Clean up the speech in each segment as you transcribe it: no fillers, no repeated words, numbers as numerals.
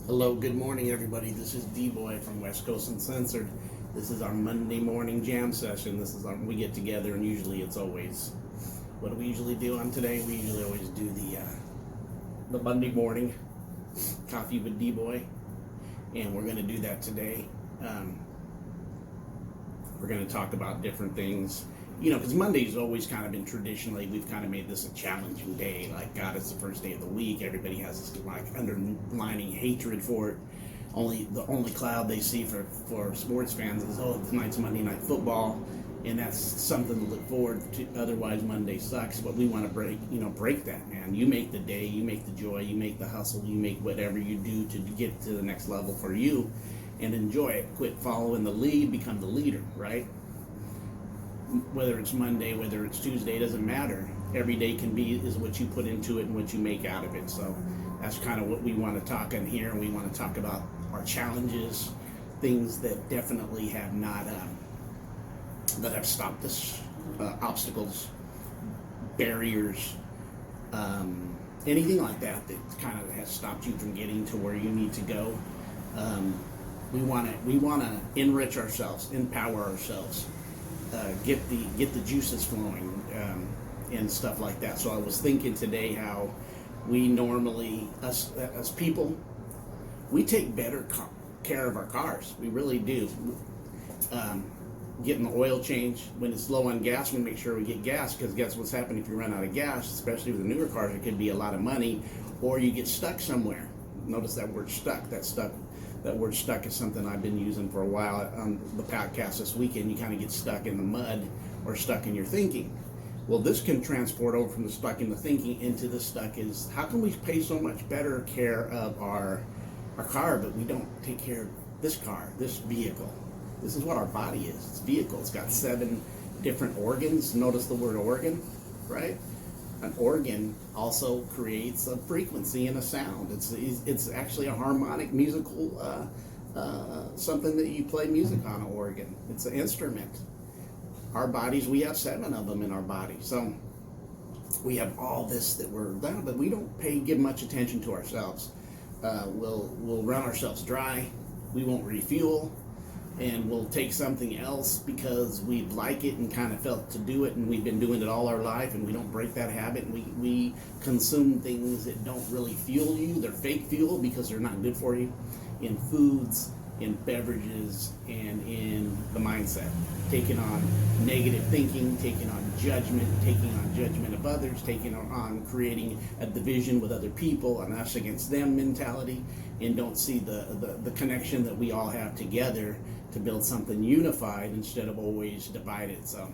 Hello, good morning, everybody. This is D-Boy from West Coast Uncensored. This is our Monday morning jam session. This is we get together, and usually it's always, what do we usually do on today? We usually always do the Monday morning coffee with D-Boy, and we're going to do that today. We're going to talk about different things, because Monday's always kind of been traditionally, we've kind of made this a challenging day. Like, God, it's the first day of the week. Everybody has this like underlining hatred for it. The only cloud they see for sports fans is, oh, tonight's Monday Night Football, and that's something to look forward to. Otherwise, Monday sucks. But we want to break that, man. You make the day, you make the joy, you make the hustle, you make whatever you do to get to the next level for you, and enjoy it. Quit following the lead, become the leader, right? Whether it's Monday, whether it's Tuesday, doesn't matter. Every day is what you put into it and what you make out of it. So that's kind of what we want to talk in here. And we want to talk about our challenges, things that definitely have not, that have stopped us, obstacles, barriers, anything like that kind of has stopped you from getting to where you need to go. We want to enrich ourselves, empower ourselves. Get the juices flowing, and stuff like that. So I was thinking today how we normally, us as people, we take better care of our cars. We really do. Getting the oil change when it's low on gas, we make sure we get gas, because guess what's happening if you run out of gas, especially with the newer cars? It could be a lot of money, or you get stuck somewhere. Notice that word stuck. That word stuck is something I've been using for a while on the podcast this weekend. You kind of get stuck in the mud or stuck in your thinking. Well, this can transport over from the stuck in the thinking into the stuck is, how can we pay so much better care of our car, but we don't take care of this car, this vehicle? This is what our body is. It's a vehicle. It's got 7 different organs. Notice the word organ, right? An organ also creates a frequency and a sound. It's actually a harmonic musical, something that you play music on an organ. It's an instrument. Our bodies, we have 7 of them in our body. So we have all this that we're done, but we don't give much attention to ourselves. We'll run ourselves dry. We won't refuel. And we'll take something else because we like it and kind of felt to do it, and we've been doing it all our life, and we don't break that habit. We consume things that don't really fuel you. They're fake fuel because they're not good for you, in foods, in beverages, and in the mindset. Taking on negative thinking, taking on judgment of others, taking on creating a division with other people, an us against them mentality, and don't see the connection that we all have together to build something unified instead of always divided. So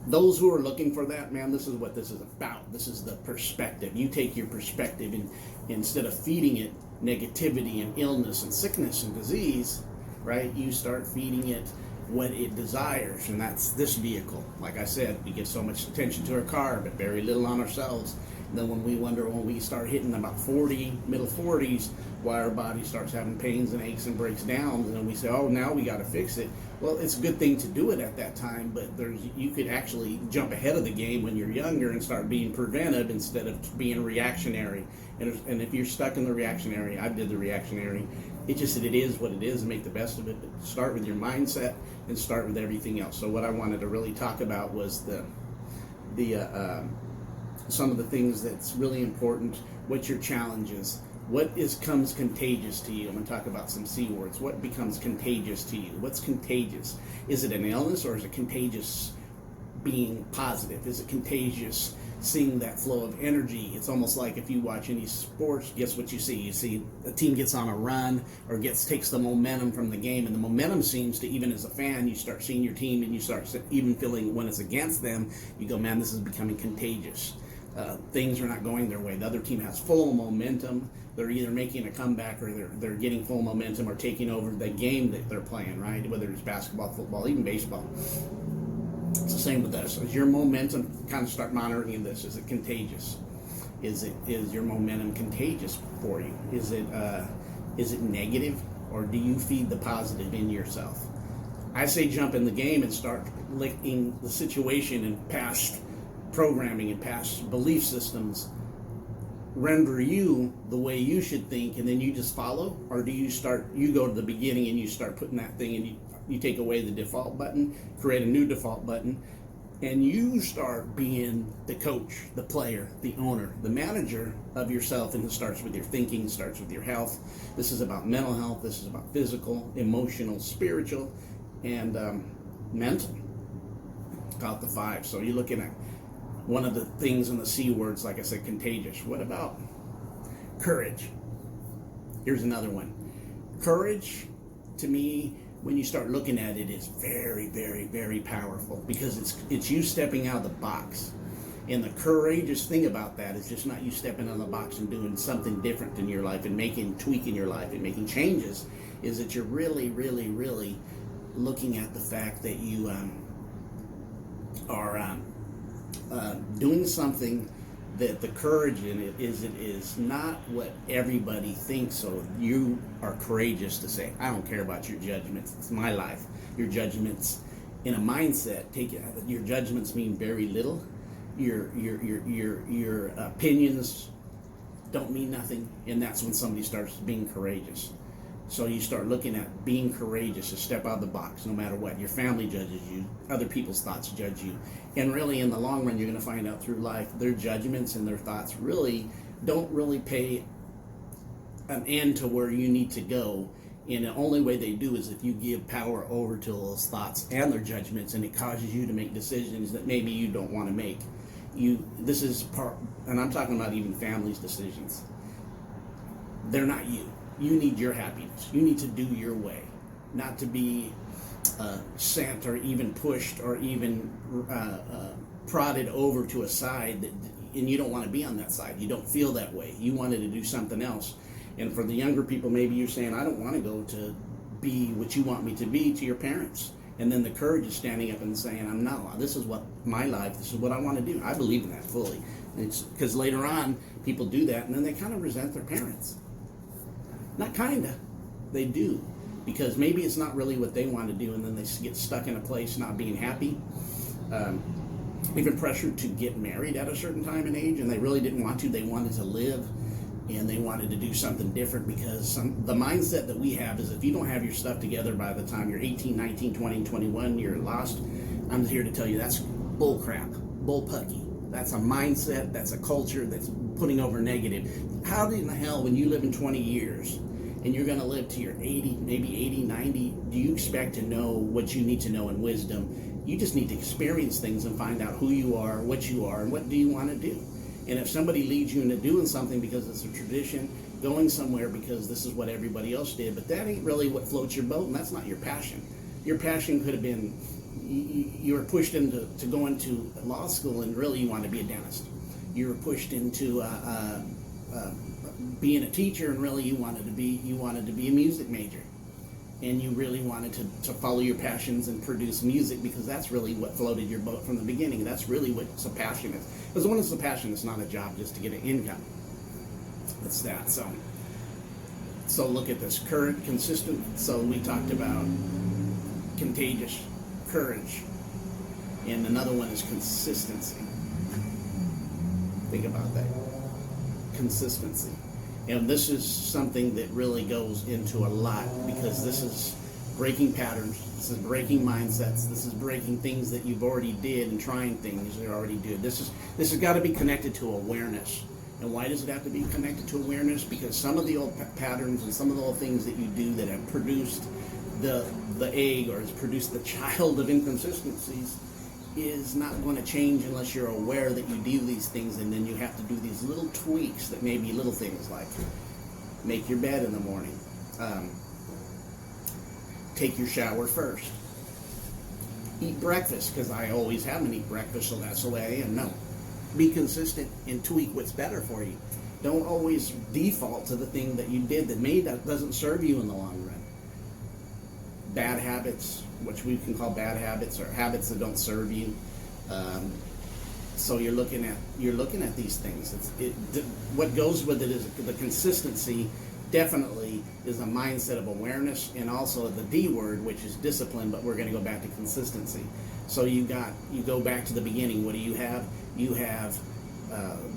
those who are looking for that, man, this is what this is about. This is the perspective. You take your perspective, and instead of feeding it negativity and illness and sickness and disease, right, you start feeding it what it desires, and that's this vehicle. Like I said, we give so much attention to our car, but very little on ourselves. And then when we start hitting about 40, middle 40s, why our body starts having pains and aches and breaks down, and then we say, oh, now we got to fix it. Well, it's a good thing to do it at that time, but you could actually jump ahead of the game when you're younger and start being preventive instead of being reactionary. And if you're stuck in the reactionary, I did the reactionary. It is what it is, and make the best of it. But start with your mindset and start with everything else. So what I wanted to really talk about was some of the things that's really important. What's your challenges? What comes contagious to you? I'm going to talk about some C words. What becomes contagious to you? What's contagious? Is it an illness, or is it contagious being positive? Is it contagious seeing that flow of energy? It's almost like if you watch any sports, guess what you see? You see a team gets on a run or takes the momentum from the game, and the momentum seems to, even as a fan, you start seeing your team, and you start even feeling when it's against them, you go, man, this is becoming contagious. Things are not going their way. The other team has full momentum. They're either making a comeback, or they're getting full momentum, or taking over the game that they're playing, right? Whether it's basketball, football, even baseball. It's the same with us. As your momentum, kind of start monitoring this. Is it contagious? Is your momentum contagious for you? Is it negative, or do you feed the positive in yourself? I say jump in the game and start licking the situation and past programming and past belief systems render you the way you should think, and then you just follow? Or do you go to the beginning and you start putting that thing, and you take away the default button, create a new default button, and you start being the coach, the player, the owner, the manager of yourself. And it starts with your thinking, starts with your health. This is about mental health. This is about physical, emotional, spiritual, and mental. About the 5. So you're looking at one of the things in the C words, like I said, contagious. What about courage? Here's another one. Courage, to me, when you start looking at it, is very, very, very powerful, because it's you stepping out of the box. And the courageous thing about that is just not you stepping out of the box and doing something different in your life and tweaking your life and making changes. Is that you're really, really, really looking at the fact that you are doing something that the courage in it is not what everybody thinks. So you are courageous to say, I don't care about your judgments. It's my life. Your judgments, in a mindset, your judgments mean very little. Your opinions don't mean nothing, and that's when somebody starts being courageous. So you start looking at being courageous to step out of the box, no matter what. Your family judges you, other people's thoughts judge you, and really in the long run, you're going to find out through life, their judgments and their thoughts don't really pay an end to where you need to go. And the only way they do is if you give power over to those thoughts and their judgments, and it causes you to make decisions that maybe you don't want to make. This is part, and I'm talking about even families' decisions. They're not you. You need your happiness. You need to do your way, not to be sent or even pushed or even prodded over to a side and you don't want to be on that side. You don't feel that way. You wanted to do something else. And for the younger people, maybe you're saying, I don't want to go to be what you want me to be to your parents. And then the courage is standing up and saying, this is what my life, this is what I want to do. I believe in that fully. It's because later on, people do that and then they kind of resent their parents. Not kinda, they do, because maybe it's not really what they want to do, and then they get stuck in a place not being happy. Even pressured to get married at a certain time and age, and they really didn't want to. They wanted to live, and they wanted to do something different, because the mindset that we have is if you don't have your stuff together by the time you're 18, 19, 20, 21, you're lost. I'm here to tell you that's bull crap, bull pucky. That's a mindset, that's a culture that's putting over negative. How in the hell, when you live in 20 years and you're going to live to your 80, maybe 80, 90, do you expect to know what you need to know in wisdom? You just need to experience things and find out who you are, and what do you want to do. And if somebody leads you into doing something because it's a tradition, going somewhere because this is what everybody else did, but that ain't really what floats your boat, and that's not your passion. Your passion could have been, you were pushed into going to law school and really you wanted to be a dentist. You were pushed into being a teacher and really you wanted to be a music major. And you really wanted to follow your passions and produce music, because that's really what floated your boat from the beginning. That's really what a passion is. Because when it's a passion, it's not a job just to get an income. It's that. So look at this. Current, consistent. So we talked about contagious, courage. And another one is consistency. Think about that. Consistency. And this is something that really goes into a lot, because this is breaking patterns, this is breaking mindsets, this is breaking things that you've already did and trying things you already did. This has got to be connected to awareness. And why does it have to be connected to awareness? Because some of the old patterns and some of the old things that you do that have produced the egg, or has produced the child of inconsistencies, is not going to change unless you're aware that you do these things, and then you have to do these little tweaks that may be little things like make your bed in the morning, take your shower first, eat breakfast, because I always haven't eaten breakfast, so that's the way I am. No, be consistent and tweak what's better for you. Don't always default to the thing that you did that doesn't serve you in the long run. Bad habits, which we can call bad habits, or habits that don't serve you. So you're looking at these things. What goes with it is the consistency. Definitely is a mindset of awareness, and also the D word, which is discipline. But we're going to go back to consistency. So you go back to the beginning. What do you have? You have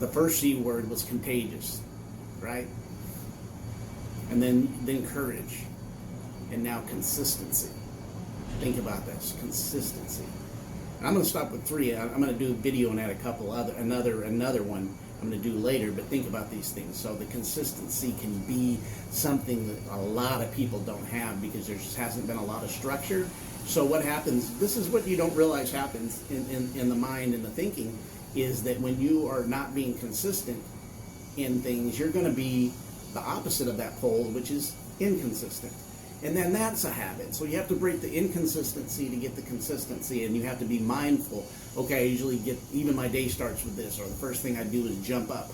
the first C word was contagious. right? And then courage, and now consistency. Think about this, consistency. I'm going to stop with 3. I'm going to do a video and add a couple another one I'm going to do later, but think about these things. So the consistency can be something that a lot of people don't have because there just hasn't been a lot of structure. So what happens, this is what you don't realize happens in the mind and the thinking, is that when you are not being consistent in things, you're going to be the opposite of that pole, which is inconsistent. And then that's a habit. So you have to break the inconsistency to get the consistency, and you have to be mindful. Okay, I usually even my day starts with this, or the first thing I do is jump up.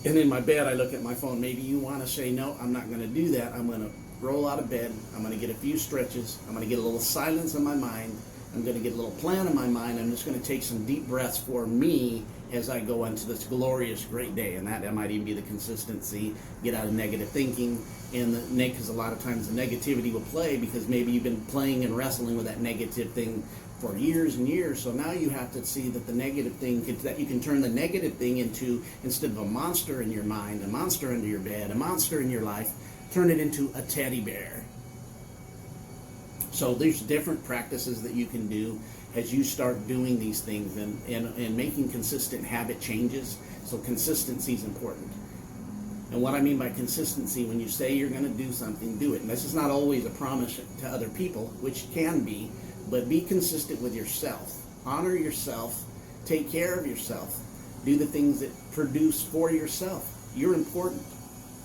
And in my bed, I look at my phone. Maybe you want to say, no, I'm not going to do that. I'm going to roll out of bed. I'm going to get a few stretches. I'm going to get a little silence in my mind. I'm going to get a little plan in my mind. I'm just going to take some deep breaths for me as I go into this glorious, great day. And that might even be the consistency. Get out of negative thinking. And because a lot of times the negativity will play because maybe you've been playing and wrestling with that negative thing for years and years. So now you have to see that the negative thing, that you can turn the negative thing into, instead of a monster in your mind, a monster under your bed, a monster in your life, turn it into a teddy bear. So there's different practices that you can do as you start doing these things and making consistent habit changes. So consistency is important. And what I mean by consistency, when you say you're going to do something, do it. And this is not always a promise to other people, which can be, but be consistent with yourself. Honor yourself. Take care of yourself. Do the things that produce for yourself. You're important.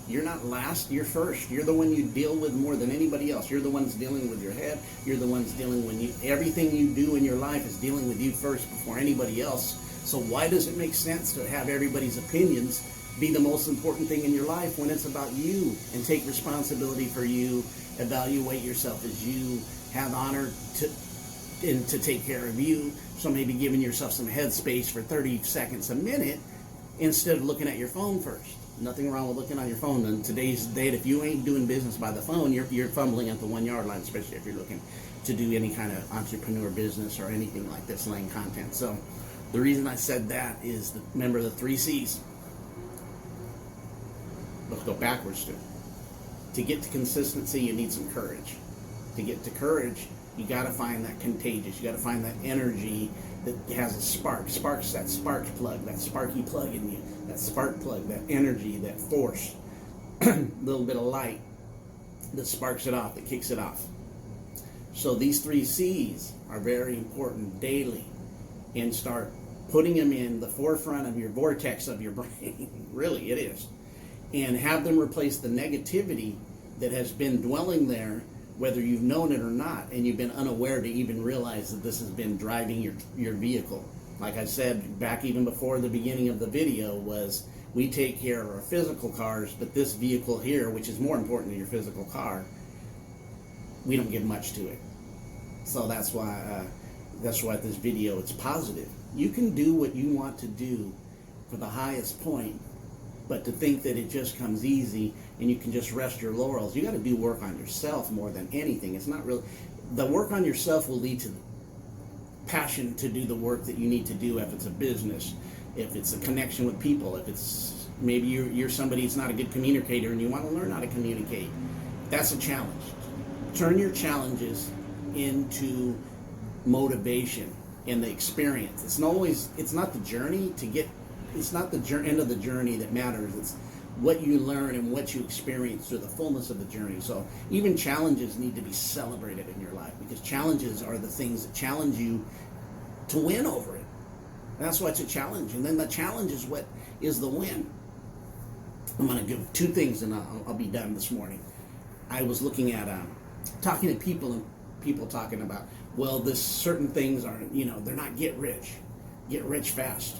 You're not last, you're first. You're the one you deal with more than anybody else. You're the ones dealing with your head. You're the ones dealing with everything you do in your life is dealing with you first before anybody else. So why does it make sense to have everybody's opinions be the most important thing in your life when it's about you? And take responsibility for you. Evaluate yourself as you. Have honor to take care of you. So maybe giving yourself some headspace for 30 seconds a minute instead of looking at your phone first. Nothing wrong with looking on your phone. In today's date, if you ain't doing business by the phone, you're fumbling at the 1 yard line, especially if you're looking to do any kind of entrepreneur business or anything like this, laying content. So the reason I said that is, remember the 3 C's. Let's go backwards to get to consistency, you need some courage. To get to courage, you got to find that contagious. You got to find that energy that has a spark. Sparks that spark plug, that sparky plug in you. That spark plug, that energy, that force, a little bit of light that sparks it off, that kicks it off. So these 3 C's are very important daily, and start putting them in the forefront of your vortex of your brain. Really, it is. And have them replace the negativity that has been dwelling there, whether you've known it or not, and you've been unaware to even realize that this has been driving your vehicle. Like I said back even before the beginning of the video, was we take care of our physical cars, but this vehicle here, which is more important than your physical car, we don't give much to it. So that's why this video, it's positive. You can do what you want to do for the highest point, but to think that it just comes easy and you can just rest your laurels, you got to do work on yourself more than anything. It's not really, the work on yourself will lead to passion to do the work that you need to do. If it's a business, if it's a connection with people, if it's maybe you're somebody that's not a good communicator and you want to learn how to communicate, that's a challenge. Turn your challenges into motivation and the experience. It's not the journey to get, it's not the end of the journey that matters. It's what you learn and what you experience through the fullness of the journey. So even challenges need to be celebrated in your life, because challenges are the things that challenge you to win over it. That's why it's a challenge. And then the challenge is what is the win. I'm going to give 2 things and I'll be done this morning. I was looking at talking to people, and people talking about, well, this certain things are, they're not get rich fast.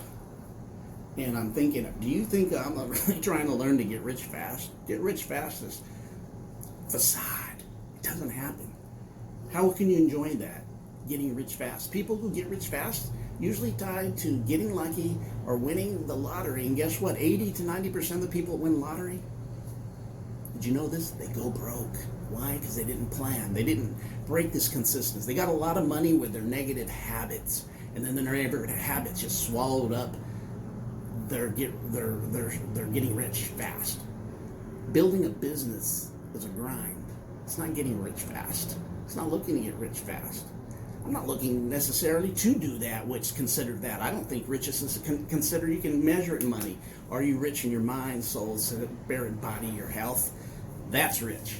And I'm thinking, do you think I'm really trying to learn to get rich fast? Get rich fast is facade. It doesn't happen. How can you enjoy that, getting rich fast? People who get rich fast usually tied to getting lucky or winning the lottery. And guess what? 80 to 90% of the people that win lottery, did you know this? They go broke. Why? Because they didn't plan. They didn't break this consistency. They got a lot of money with their negative habits. And then their negative habits just swallowed up they're getting rich fast. Building a business is a grind. It's not getting rich fast. It's not looking to get rich fast. I'm not looking necessarily to do that, which considered that. I don't think riches is considered, you can measure it in money. Are you rich in your mind, soul, spirit, body, your health? That's rich.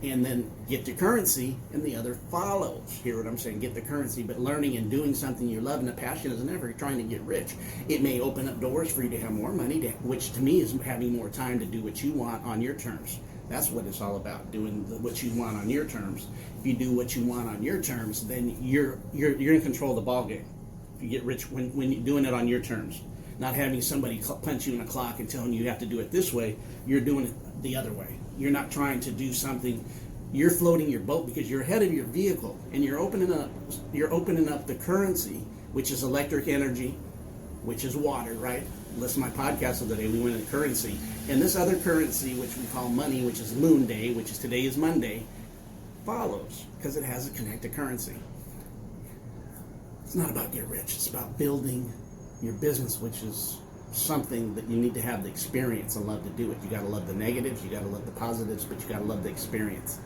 And then get the currency, and the other follows. Hear what I'm saying? Get the currency, but learning and doing something you love and a passion is never trying to get rich. It may open up doors for you to have more money, which to me is having more time to do what you want on your terms. That's what it's all about, doing what you want on your terms. If you do what you want on your terms, then you're in control of the ball game. If you get rich when you're doing it on your terms, not having somebody punch you in a clock and telling you have to do it this way, you're doing it the other way. You're not trying to do something. You're floating your boat because you're ahead of your vehicle, and you're opening up the currency, which is electric energy, which is water, right? Listen to my podcast of the day, we went into currency. And this other currency, which we call money, which is Moon Day, which is today is Monday, follows because it has a connected currency. It's not about get rich. It's about building your business, which is something that you need to have the experience and love to do it. You got to love the negatives, you got to love the positives, but you got to love the experience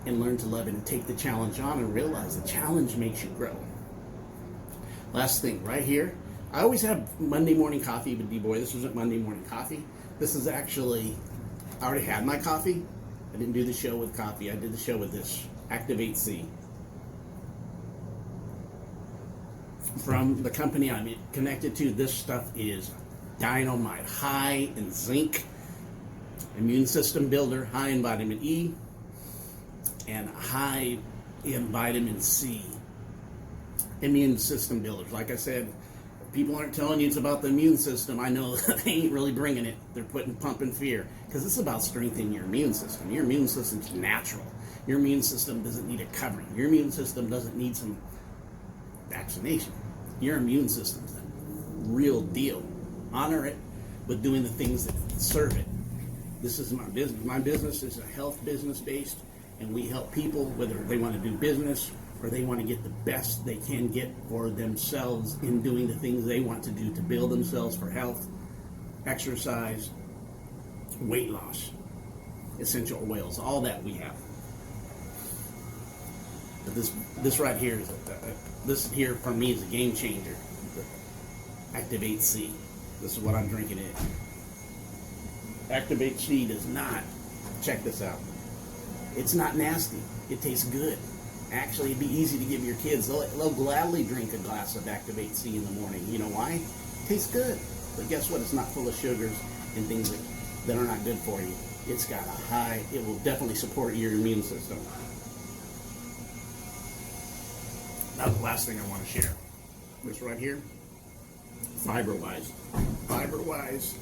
and learn to love it and take the challenge on and realize the challenge makes you grow. Last thing right here, I always have Monday morning coffee with D-Boy. This wasn't Monday morning coffee. This is actually, I already had my coffee. I didn't do the show with coffee. I did the show with this Activate C. From the company I'm connected to, this stuff is dynamite, high in zinc, immune system builder, high in vitamin E, and high in vitamin C. Immune system builders. Like I said, people aren't telling you it's about the immune system. I know they ain't really bringing it. They're pumping fear. Because it's about strengthening your immune system. Your immune system's natural. Your immune system doesn't need a covering. Your immune system doesn't need some vaccination. Your immune system's the real deal. Honor it with doing the things that serve it. This is my business. My business is a health business based, and we help people whether they want to do business or they want to get the best they can get for themselves in doing the things they want to do to build themselves for health, exercise, weight loss, essential oils, all that we have. But this right here is this here for me is a game changer. The Activate C. This is what I'm drinking it. Activate C does not, check this out, it's not nasty. It tastes good. Actually, it'd be easy to give your kids. They'll gladly drink a glass of Activate C in the morning. You know why? It tastes good. But guess what? It's not full of sugars and things that are not good for you. It's got a high, it will definitely support your immune system. Now the last thing I want to share. This right here, FiberWise. FiberWise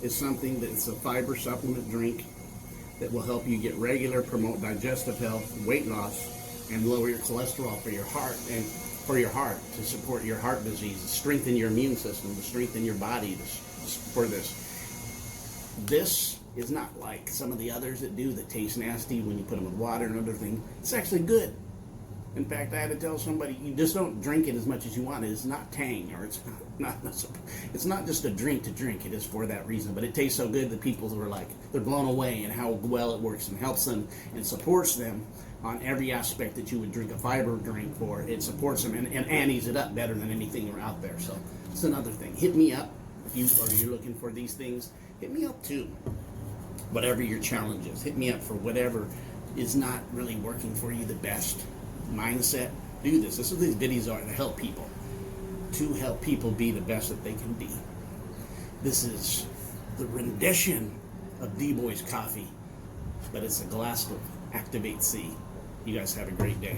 is something that's a fiber supplement drink that will help you get regular, promote digestive health, weight loss, and lower your cholesterol for your heart and to support your heart disease, strengthen your immune system, to strengthen your body for this. This is not like some of the others that taste nasty when you put them with water and other things. It's actually good. In fact, I had to tell somebody, you just don't drink it as much as you want. It's not tang, or it's not just a drink to drink. It is for that reason. But it tastes so good that people were like, they're blown away and how well it works and helps them and supports them on every aspect that you would drink a fiber drink for. It supports them and antes it up better than anything out there. So it's another thing. Hit me up if you're looking for these things. Hit me up too. Whatever your challenge is, hit me up for whatever is not really working for you the best. Mindset, do this. This is what these videos are, to help people be the best that they can be. This is the rendition of D-Boy's coffee, but it's a glass of Activate C. You guys have a great day.